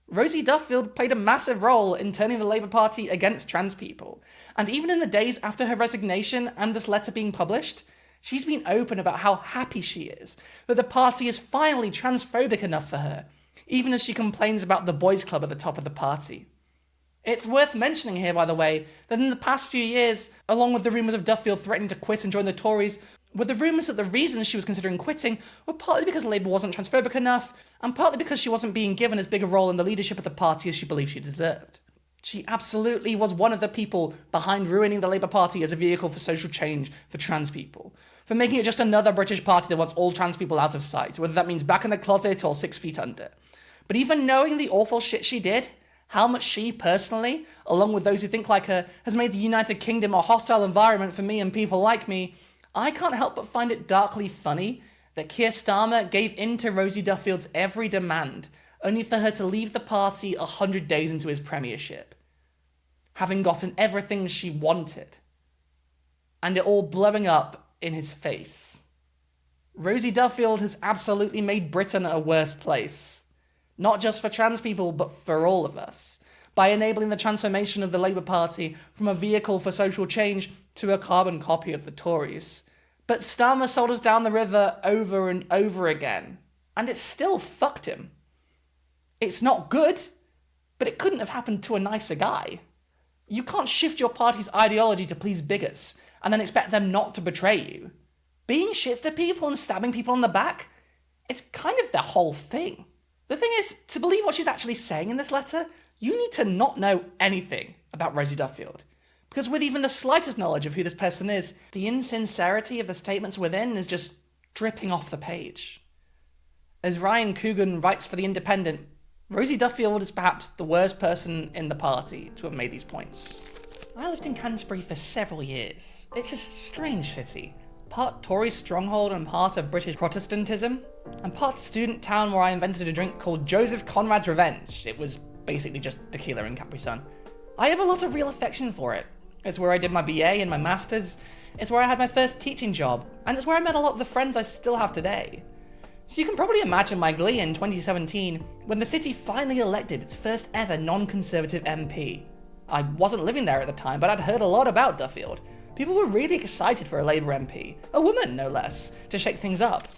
Rosie Duffield played a massive role in turning the Labour Party against trans people, and even in the days after her resignation and this letter being published, she's been open about how happy she is that the party is finally transphobic enough for her, even as she complains about the boys' club at the top of the party. It's worth mentioning here, by the way, that in the past few years, along with the rumours of Duffield threatening to quit and join the Tories, were the rumours that the reasons she was considering quitting were partly because Labour wasn't transphobic enough, and partly because she wasn't being given as big a role in the leadership of the party as she believed she deserved. She absolutely was one of the people behind ruining the Labour Party as a vehicle for social change for trans people, for making it just another British party that wants all trans people out of sight, whether that means back in the closet or 6 feet under. But even knowing the awful shit she did, how much she personally, along with those who think like her, has made the United Kingdom a hostile environment for me and people like me, I can't help but find it darkly funny that Keir Starmer gave in to Rosie Duffield's every demand, only for her to leave the party 100 days into his premiership, having gotten everything she wanted, and it all blowing up in his face. Rosie Duffield has absolutely made Britain a worse place. Not just for trans people, but for all of us, by enabling the transformation of the Labour Party from a vehicle for social change to a carbon copy of the Tories. But Starmer sold us down the river over and over again, and it still fucked him. It's not good, but it couldn't have happened to a nicer guy. You can't shift your party's ideology to please bigots, and then expect them not to betray you. Being shits to people and stabbing people in the back, it's kind of their whole thing. The thing is, to believe what she's actually saying in this letter, you need to not know anything about Rosie Duffield. Because with even the slightest knowledge of who this person is, the insincerity of the statements within is just dripping off the page. As Ryan Coogan writes for The Independent, Rosie Duffield is perhaps the worst person in the party to have made these points. I lived in Canterbury for several years. It's a strange city. Part Tory stronghold and part of British Protestantism, and part student town where I invented a drink called Joseph Conrad's Revenge. It was basically just tequila and Capri Sun. I have a lot of real affection for it. It's where I did my BA and my Masters, it's where I had my first teaching job, and it's where I met a lot of the friends I still have today. So you can probably imagine my glee in 2017 when the city finally elected its first ever non-Conservative MP. I wasn't living there at the time, but I'd heard a lot about Duffield. People were really excited for a Labour MP, a woman no less, to shake things up.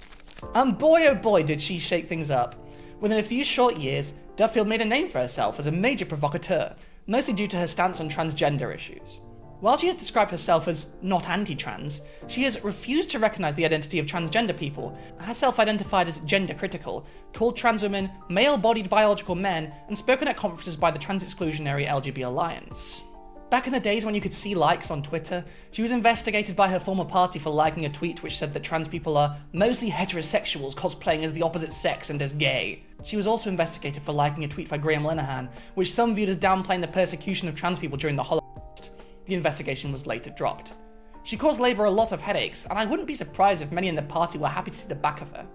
And boy oh boy did she shake things up. Within a few short years, Duffield made a name for herself as a major provocateur, mostly due to her stance on transgender issues. While she has described herself as not anti-trans, she has refused to recognise the identity of transgender people, has self-identified as gender-critical, called trans women male-bodied biological men, and spoken at conferences by the trans-exclusionary LGBT Alliance. Back in the days when you could see likes on Twitter, she was investigated by her former party for liking a tweet which said that trans people are mostly heterosexuals cosplaying as the opposite sex and as gay. She was also investigated for liking a tweet by Graham Linehan, which some viewed as downplaying the persecution of trans people during the Holocaust. The investigation was later dropped. She caused Labour a lot of headaches, and I wouldn't be surprised if many in the party were happy to see the back of her.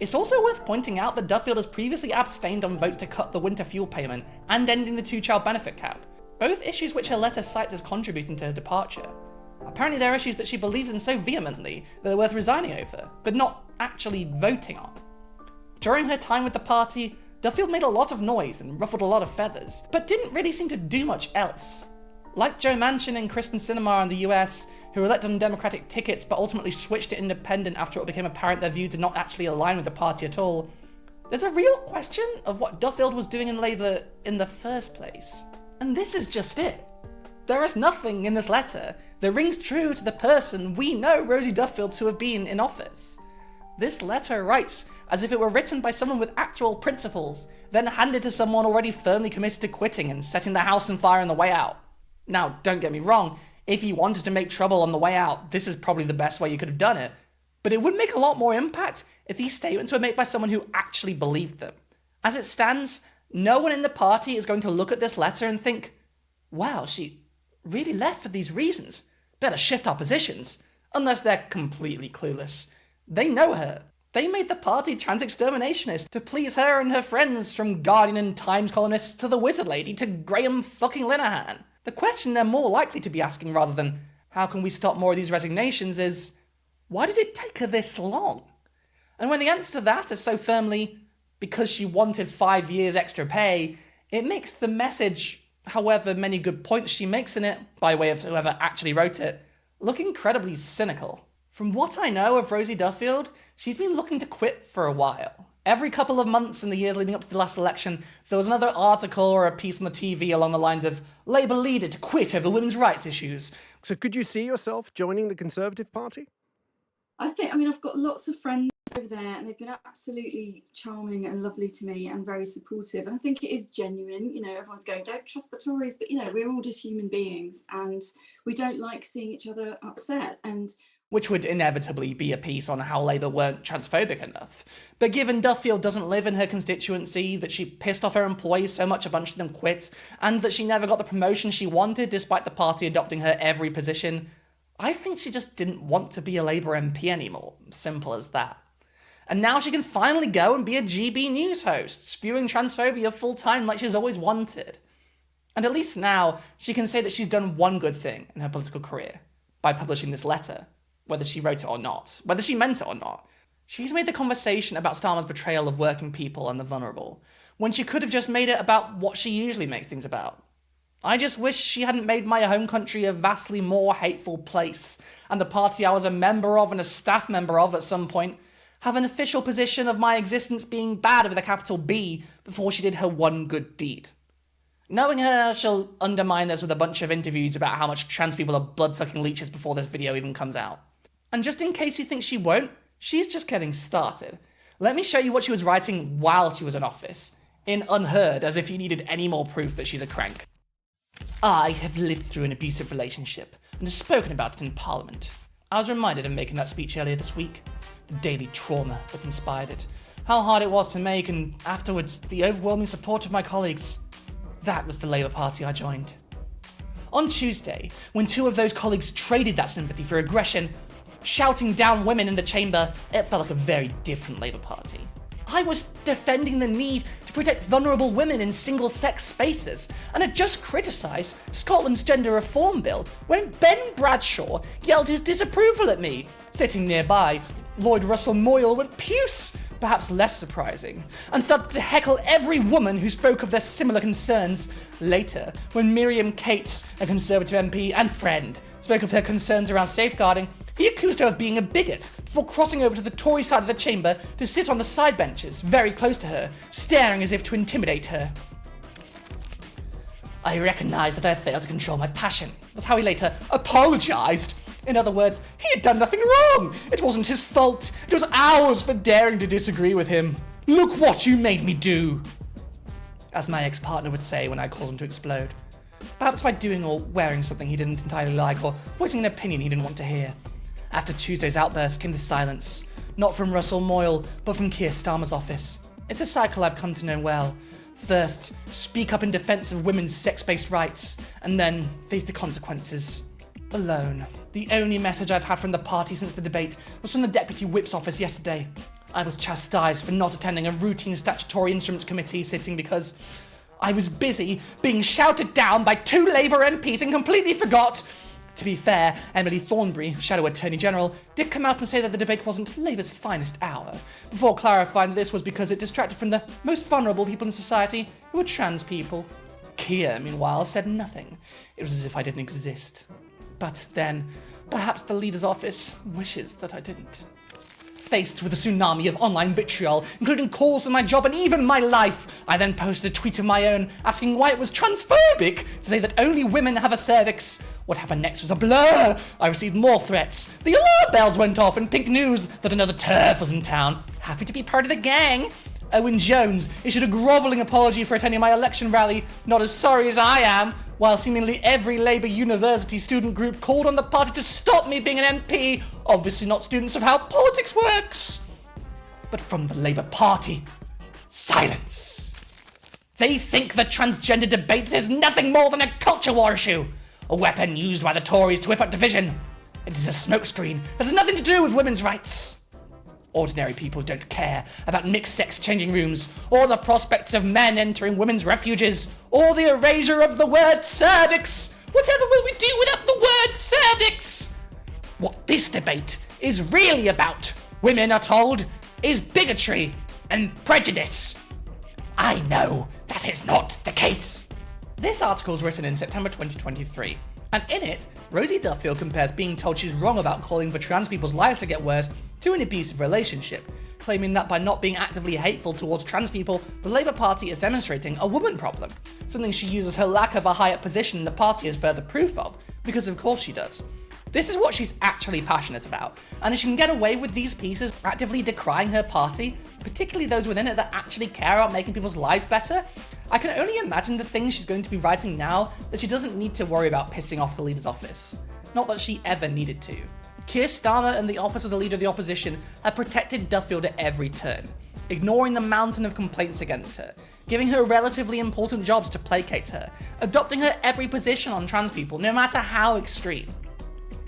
It's also worth pointing out that Duffield has previously abstained on votes to cut the winter fuel payment and ending the 2-child benefit cap, both issues which her letter cites as contributing to her departure. Apparently they're issues that she believes in so vehemently that they're worth resigning over, but not actually voting on. During her time with the party, Duffield made a lot of noise and ruffled a lot of feathers, but didn't really seem to do much else. Like Joe Manchin and Kristen Sinema in the US, who were elected on Democratic tickets but ultimately switched to independent after it became apparent their views did not actually align with the party at all, there's a real question of what Duffield was doing in Labour in the first place. And this is just it. There is nothing in this letter that rings true to the person we know Rosie Duffield to have been in office. This letter writes as if it were written by someone with actual principles, then handed to someone already firmly committed to quitting and setting the house on fire on the way out. Now, don't get me wrong, if you wanted to make trouble on the way out, this is probably the best way you could have done it. But it would make a lot more impact if these statements were made by someone who actually believed them. As it stands, no one in the party is going to look at this letter and think, wow, she really left for these reasons. Better shift our positions. Unless they're completely clueless. They know her. They made the party trans-exterminationist to please her and her friends, from Guardian and Times columnists to the Wizard Lady to Graham fucking Linehan. The question they're more likely to be asking rather than, how can we stop more of these resignations, is, why did it take her this long? And when the answer to that is so firmly, because she wanted 5 years extra pay, it makes the message, however many good points she makes in it, by way of whoever actually wrote it, look incredibly cynical. From what I know of Rosie Duffield, she's been looking to quit for a while. Every couple of months in the years leading up to the last election, there was another article or a piece on the TV along the lines of Labour leader to quit over women's rights issues. So could you see yourself joining the Conservative Party? I've got lots of friends over there and they've been absolutely charming and lovely to me and very supportive. And I think it is genuine. Everyone's going, don't trust the Tories, but we're all just human beings and we don't like seeing each other upset. Which would inevitably be a piece on how Labour weren't transphobic enough. But given Duffield doesn't live in her constituency, that she pissed off her employees so much a bunch of them quit, and that she never got the promotion she wanted despite the party adopting her every position, I think she just didn't want to be a Labour MP anymore. Simple as that. And now she can finally go and be a GB News host, spewing transphobia full-time like she's always wanted. And at least now, she can say that she's done one good thing in her political career, by publishing this letter. Whether she wrote it or not, whether she meant it or not. She's made the conversation about Starmer's betrayal of working people and the vulnerable, when she could have just made it about what she usually makes things about. I just wish she hadn't made my home country a vastly more hateful place, and the party I was a member of and a staff member of at some point have an official position of my existence being bad with a capital B before she did her one good deed. Knowing her, she'll undermine this with a bunch of interviews about how much trans people are blood-sucking leeches before this video even comes out. And just in case you think she won't, she's just getting started. Let me show you what she was writing while she was in office, in Unheard, as if you needed any more proof that she's a crank. I have lived through an abusive relationship, and have spoken about it in Parliament. I was reminded of making that speech earlier this week, the daily trauma that inspired it, how hard it was to make, and afterwards, the overwhelming support of my colleagues. That was the Labour Party I joined. On Tuesday, when 2 of those colleagues traded that sympathy for aggression, shouting down women in the chamber, it felt like a very different Labour Party. I was defending the need to protect vulnerable women in single-sex spaces, and had just criticised Scotland's gender reform bill when Ben Bradshaw yelled his disapproval at me. Sitting nearby, Lloyd Russell Moyle went puce, perhaps less surprising, and started to heckle every woman who spoke of their similar concerns. Later, when Miriam Cates, a Conservative MP and friend, spoke of her concerns around safeguarding, he accused her of being a bigot before crossing over to the Tory side of the chamber to sit on the side benches, very close to her, staring as if to intimidate her. I recognise that I failed to control my passion. That's how he later apologised. In other words, he had done nothing wrong. It wasn't his fault. It was ours for daring to disagree with him. Look what you made me do. As my ex-partner would say when I called him to explode. Perhaps by doing or wearing something he didn't entirely like, or voicing an opinion he didn't want to hear. After Tuesday's outburst came the silence. Not from Russell Moyle, but from Keir Starmer's office. It's a cycle I've come to know well. First, speak up in defence of women's sex-based rights, and then face the consequences. Alone. The only message I've had from the party since the debate was from the Deputy Whip's office yesterday. I was chastised for not attending a routine statutory instruments committee sitting because I was busy being shouted down by 2 Labour MPs and completely forgot. To be fair, Emily Thornberry, Shadow Attorney General, did come out and say that the debate wasn't Labour's finest hour, before clarifying that this was because it distracted from the most vulnerable people in society, who were trans people. Keir, meanwhile, said nothing. It was as if I didn't exist. But then, perhaps the leader's office wishes that I didn't. Faced with a tsunami of online vitriol, including calls for my job and even my life, I then posted a tweet of my own asking why it was transphobic to say that only women have a cervix. What happened next was a blur. I received more threats. The alarm bells went off and pink news that another TERF was in town. Happy to be part of the gang. Owen Jones issued a grovelling apology for attending my election rally, not as sorry as I am, while seemingly every Labour university student group called on the party to stop me being an MP, obviously not students of how politics works. But from the Labour Party, silence. They think the transgender debate is nothing more than a culture war issue, a weapon used by the Tories to whip up division. It is a smokescreen that has nothing to do with women's rights. Ordinary people don't care about mixed-sex changing rooms, or the prospects of men entering women's refuges, or the erasure of the word cervix. Whatever will we do without the word cervix? What this debate is really about, women are told, is bigotry and prejudice. I know that is not the case. This article was written in September 2023, and in it, Rosie Duffield compares being told she's wrong about calling for trans people's lives to get worse to an abusive relationship, claiming that by not being actively hateful towards trans people, the Labour Party is demonstrating a woman problem, something she uses her lack of a higher position in the party as further proof of, because of course she does. This is what she's actually passionate about, and if she can get away with these pieces actively decrying her party, particularly those within it that actually care about making people's lives better, I can only imagine the things she's going to be writing now that she doesn't need to worry about pissing off the leader's office. Not that she ever needed to. Keir Starmer and the office of the Leader of the Opposition have protected Duffield at every turn, ignoring the mountain of complaints against her, giving her relatively important jobs to placate her, adopting her every position on trans people, no matter how extreme.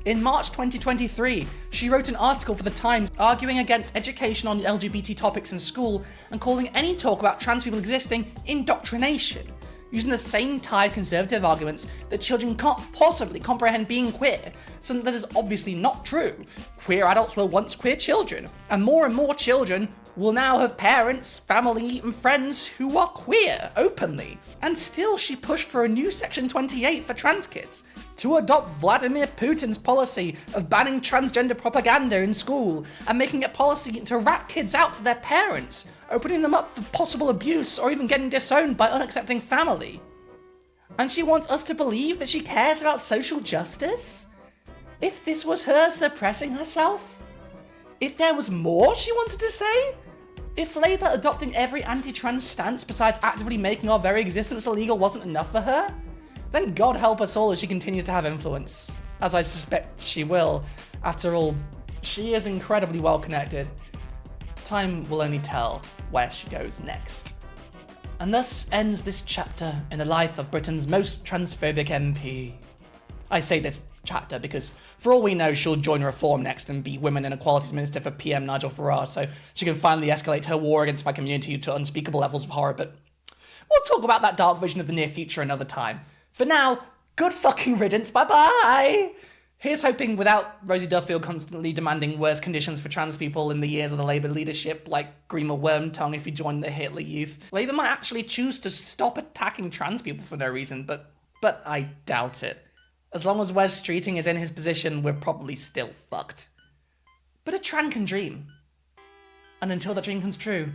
In March 2023, she wrote an article for The Times arguing against education on LGBT topics in school and calling any talk about trans people existing indoctrination, using the same tired conservative arguments that children can't possibly comprehend being queer, something that is obviously not true. Queer adults were once queer children, and more children will now have parents, family, and friends who are queer, openly. And still she pushed for a new Section 28 for trans kids, to adopt Vladimir Putin's policy of banning transgender propaganda in school and making it policy to rat kids out to their parents, opening them up for possible abuse or even getting disowned by unaccepting family. And she wants us to believe that she cares about social justice? If this was her suppressing herself? If there was more she wanted to say? If Labour adopting every anti-trans stance besides actively making our very existence illegal wasn't enough for her? Then God help us all as she continues to have influence, as I suspect she will. After all, she is incredibly well connected. Time will only tell where she goes next. And thus ends this chapter in the life of Britain's most transphobic MP. I say this chapter because, for all we know, she'll join Reform next and be Women and Equalities Minister for PM Nigel Farage, so she can finally escalate her war against my community to unspeakable levels of horror, but we'll talk about that dark vision of the near future another time. For now, good fucking riddance, bye-bye! Here's hoping, without Rosie Duffield constantly demanding worse conditions for trans people in the years of the Labour leadership, like Grima Wormtongue if he joined the Hitler Youth, Labour might actually choose to stop attacking trans people for no reason, but I doubt it. As long as Wes Streeting is in his position, we're probably still fucked. But a tran can dream. And until that dream comes true,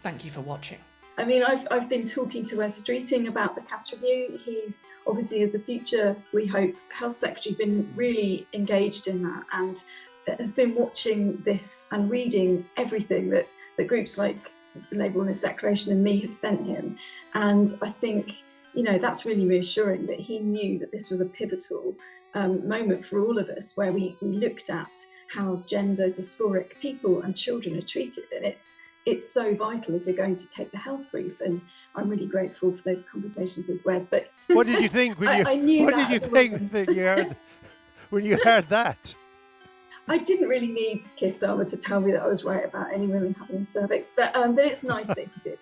thank you for watching. I mean, I've been talking to Wes Streeting about the CAS review. He's obviously, as the future, we hope, Health Secretary, been really engaged in that and has been watching this and reading everything that groups like Labour Women's Declaration and me have sent him. And I think, you know, that's really reassuring that he knew that this was a pivotal moment for all of us, where we looked at how gender dysphoric people and children are treated. And it's so vital if you're going to take the health brief. And I'm really grateful for those conversations with Wes. But what did you think when you? I knew what that did you think that you heard when you heard that? I didn't really need Keir Starmer to tell me that I was right about any women having a cervix, but it's nice that he did.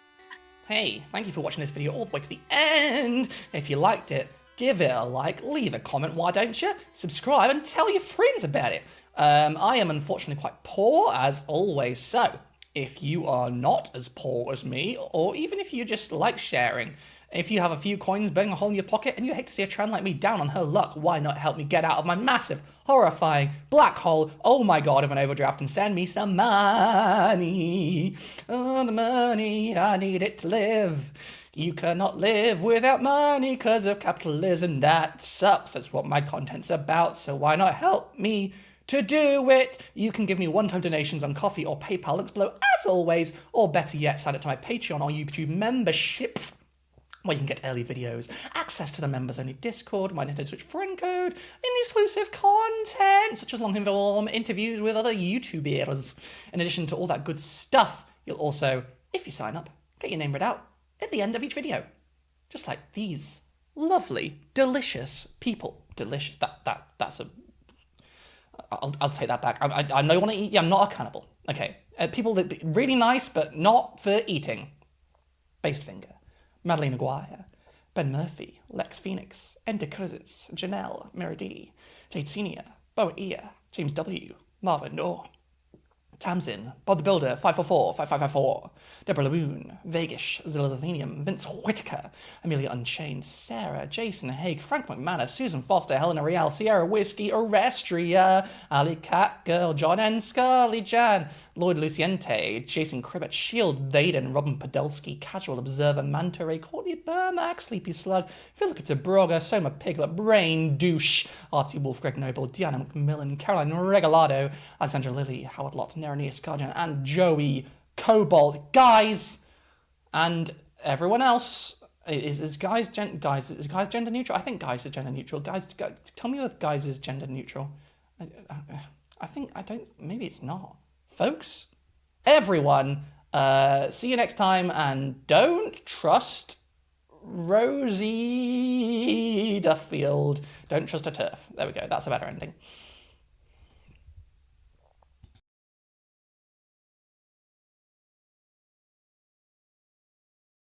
Hey, thank you for watching this video all the way to the end. If you liked it, give it a like, leave a comment, why don't you? Subscribe and tell your friends about it. I am unfortunately quite poor, as always, so if you are not as poor as me, or even if you just like sharing, if you have a few coins burning a hole in your pocket and you hate to see a trend like me down on her luck, why not help me get out of my massive, horrifying black hole, oh my god, of an overdraft, and send me some money. Oh, the money, I need it to live. You cannot live without money because of capitalism. That sucks. That's what my content's about, so why not help me to do it? You can give me one-time donations on Coffee or PayPal, links below as always, or better yet, sign up to my Patreon or YouTube memberships, where you can get early videos, access to the members-only Discord, my Nintendo Switch friend code, and exclusive content, such as long-form interviews with other YouTubers. In addition to all that good stuff, you'll also, if you sign up, get your name read out at the end of each video. Just like these lovely, delicious people. Delicious, that's a... I'll take that back. I don't want to eat, I'm not a cannibal. Okay, people that really nice, but not for eating. Basedfinger. Madeleine Aguirre, Ben Murphy, Lex Phoenix, Enter Krizitz, Janelle, Meridi, Jade Senior, Boa Ia, James W, Marvin Noor, Tamsin, Bob the Builder, 544, 5554, Deborah Laboon, Vegas, Zilla Athenium, Vince Whitaker, Amelia Unchained, Sarah, Jason Haig, Frank McManus, Susan Foster, Helena Real, Sierra Whiskey, Orestria, Ali Catgirl, John N. Scully Jan, Lloyd Luciente, Jason Cribbett, Shield Vaden, Robin Podolsky, Casual Observer, Manta Ray, Courtney Burmack, Sleepy Slug, Philippa Tabroga, Soma Piglet, Brain Douche, Artie Wolf, Greg Noble, Deanna McMillan, Caroline Regalado, Alexandra Lilly, Howard Lott, Neranius Guardian, and Joey Cobalt. Guys, and everyone else, is guys gender neutral? I think guys is gender neutral. Guys, tell me if guys is gender neutral. Maybe it's not. Folks, everyone, see you next time, and don't trust Rosie Duffield. Don't trust a turf. There we go, that's a better ending.